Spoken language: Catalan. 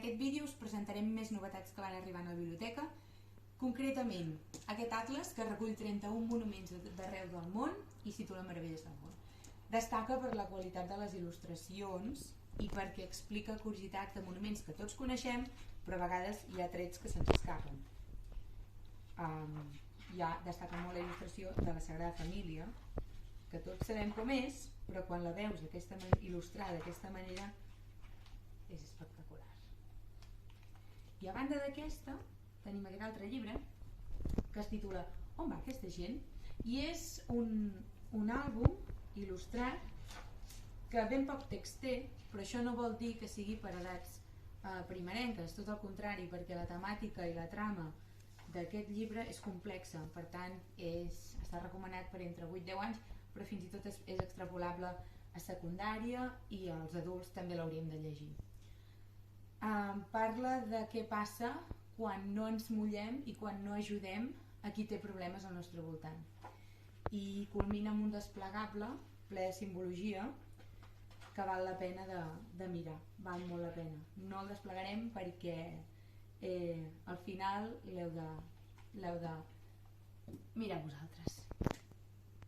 aquest vídeo us presentarem més novetats que van arribant a la biblioteca, concretament aquest atles que recull 31 monuments d'arreu del món i situa meravelles del món. Destaca per la qualitat de les il·lustracions i perquè explica curiositats de monuments que tots coneixem, però a vegades hi ha trets que se'ns escapen. Destaca molt la il·lustració de la Sagrada Família, que tots sabem com és, però quan la veus il·lustrada d'aquesta manera és espectacular. I a banda d'aquesta tenim aquest altre llibre que es titula On va aquesta gent? I és un àlbum il·lustrat que ben poc text té, però això no vol dir que sigui per edats primerenques, tot el contrari, perquè la temàtica i la trama d'aquest llibre és complexa, per tant està recomanat per entre 8 i 10 anys, però fins i tot és extrapolable a secundària i els adults també l'hauríem de llegir. Parla de què passa quan no ens mullem i quan no ajudem a qui té problemes al nostre voltant. I culmina amb un desplegable ple de simbologia que val la pena de mirar, val molt la pena. No el desplegarem perquè al final l'heu de mirar vosaltres.